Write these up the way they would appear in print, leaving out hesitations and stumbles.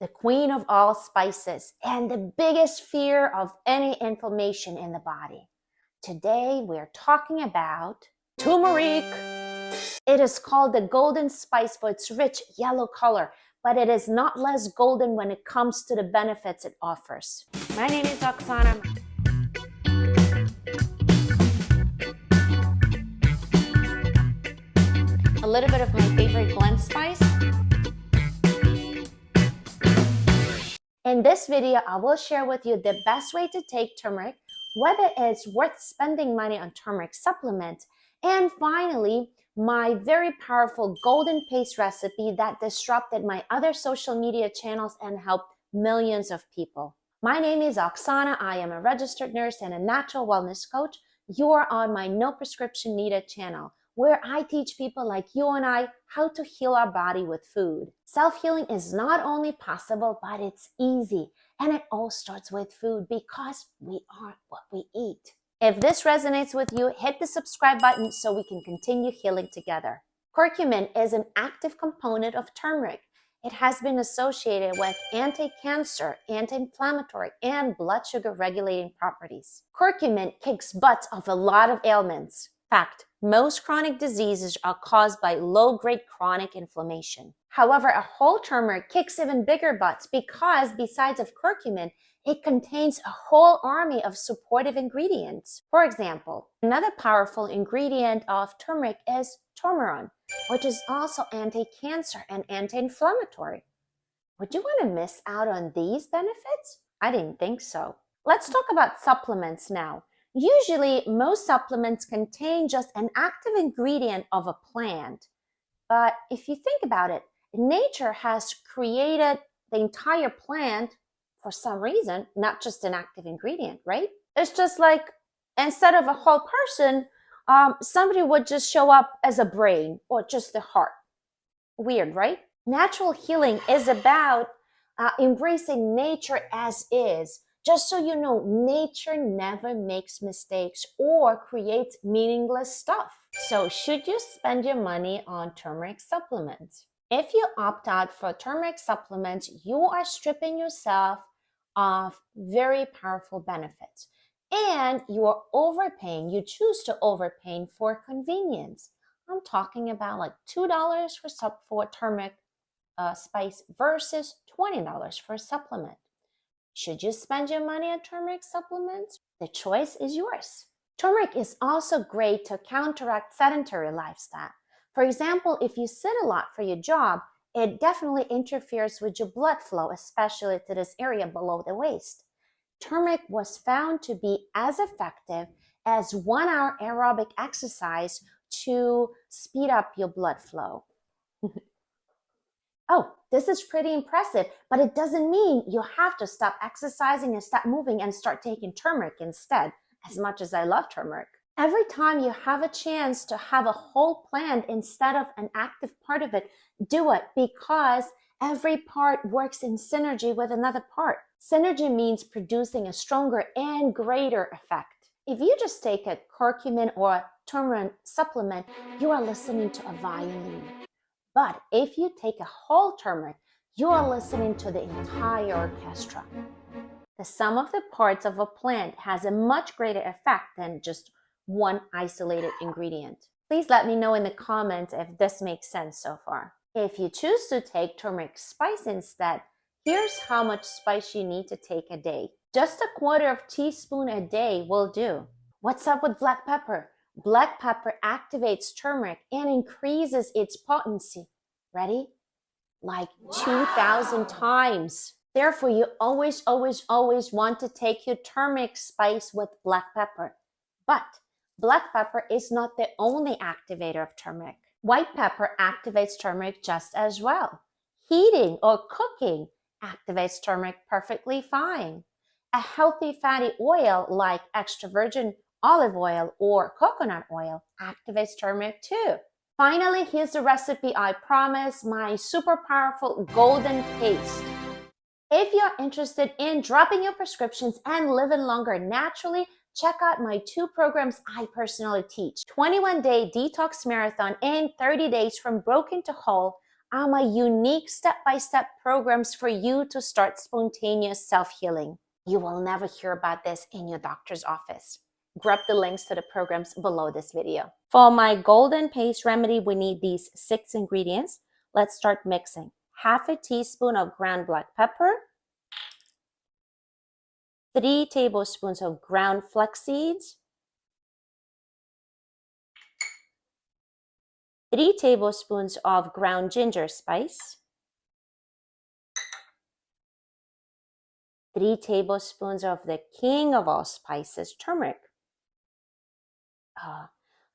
the queen of all spices, and the biggest fear of any inflammation in the body. Today, we're talking about turmeric. It is called the golden spice for its rich yellow color, but it is not less golden when it comes to the benefits it offers. My name is Oksana. A little bit of my favorite blend spice. In this video, I will share with you the best way to take turmeric, whether it's worth spending money on turmeric supplements, and finally, my very powerful golden paste recipe that disrupted my other social media channels and helped millions of people. My name is Oksana. I am a registered nurse and a natural wellness coach. You are on my No Prescription Needed channel, where I teach people like you and I how to heal our body with food. Self-healing is not only possible, but it's easy. And it all starts with food because we are what we eat. If this resonates with you, hit the subscribe button so we can continue healing together. Curcumin is an active component of turmeric. It has been associated with anti-cancer, anti-inflammatory, and blood sugar regulating properties. Curcumin kicks butt of a lot of ailments. In fact, most chronic diseases are caused by low-grade chronic inflammation. However, a whole turmeric kicks even bigger butts because besides of curcumin, it contains a whole army of supportive ingredients. For example, another powerful ingredient of turmeric is turmeric, which is also anti-cancer and anti-inflammatory. Would you want to miss out on these benefits? I didn't think so. Let's talk about supplements now. Usually, most supplements contain just an active ingredient of a plant. But if you think about it, nature has created the entire plant for some reason, not just an active ingredient, right? It's just like instead of a whole person, somebody would just show up as a brain or just a heart. Weird, right? Natural healing is about embracing nature as is. Just so you know, nature never makes mistakes or creates meaningless stuff. So should you spend your money on turmeric supplements? If you opt out for turmeric supplements, you are stripping yourself of very powerful benefits. And you are overpaying, you choose to overpay for convenience. I'm talking about like $2 for turmeric spice versus $20 for a supplement. Should you spend your money on turmeric supplements? The choice is yours. Turmeric is also great to counteract sedentary lifestyle. For example, if you sit a lot for your job, it definitely interferes with your blood flow, especially to this area below the waist. Turmeric was found to be as effective as 1 hour aerobic exercise to speed up your blood flow. Oh, this is pretty impressive, but it doesn't mean you have to stop exercising and stop moving and start taking turmeric instead, as much as I love turmeric. Every time you have a chance to have a whole plant instead of an active part of it, do it because every part works in synergy with another part. Synergy means producing a stronger and greater effect. If you just take a curcumin or a turmeric supplement, you are listening to a violin. But if you take a whole turmeric, you are listening to the entire orchestra. The sum of the parts of a plant has a much greater effect than just one isolated ingredient. Please let me know in the comments if this makes sense so far. If you choose to take turmeric spice instead, here's how much spice you need to take a day. Just a 1/4 teaspoon a day will do. What's up with black pepper? Black pepper activates turmeric and increases its potency. Ready? Like 2,000 times. Therefore, you always want to take your turmeric spice with black pepper. But black pepper is not the only activator of turmeric. White pepper activates turmeric just as well. Heating or cooking activates turmeric perfectly fine. A healthy fatty oil like extra virgin olive oil or coconut oil activates turmeric too. Finally, here's the recipe I promise, my super powerful golden paste. If you're interested in dropping your prescriptions and living longer naturally, check out my 2 programs I personally teach. 21-day detox marathon in 30 days from broken to whole, are my unique step-by-step programs for you to start spontaneous self-healing. You will never hear about this in your doctor's office. Grab the links to the programs below this video. For my golden paste remedy, we need these 6 ingredients. Let's start mixing. Half a teaspoon of ground black pepper, 3 tablespoons of ground flax seeds, 3 tablespoons of ground ginger spice, 3 tablespoons of the king of all spices, turmeric.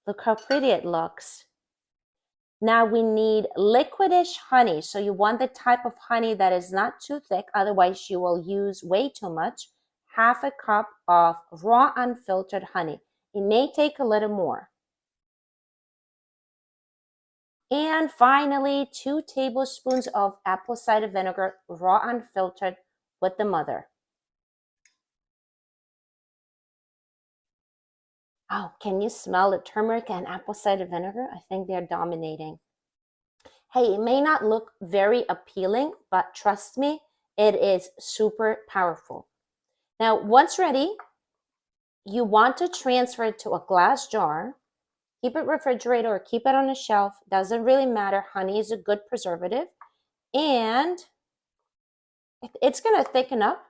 Look how pretty it looks. Now we need liquidish honey. So you want the type of honey that is not too thick, otherwise you will use way too much. Half a cup of raw unfiltered honey. It may take a little more. And finally, 2 tablespoons of apple cider vinegar, raw unfiltered, with the mother. Oh, can you smell the turmeric and apple cider vinegar? I think they're dominating. Hey, it may not look very appealing, but trust me, it is super powerful. Now, once ready, you want to transfer it to a glass jar. Keep it refrigerated or keep it on a shelf. Doesn't really matter. Honey is a good preservative. And it's going to thicken up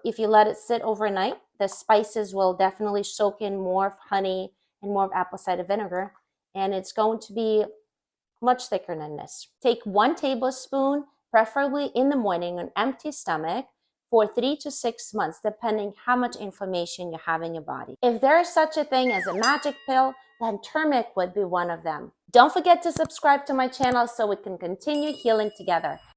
if you let it sit overnight. The spices will definitely soak in more of honey and more of apple cider vinegar. And it's going to be much thicker than this. Take 1 tablespoon, preferably in the morning, on empty stomach, for 3 to 6 months, depending how much inflammation you have in your body. If there is such a thing as a magic pill, then turmeric would be one of them. Don't forget to subscribe to my channel so we can continue healing together.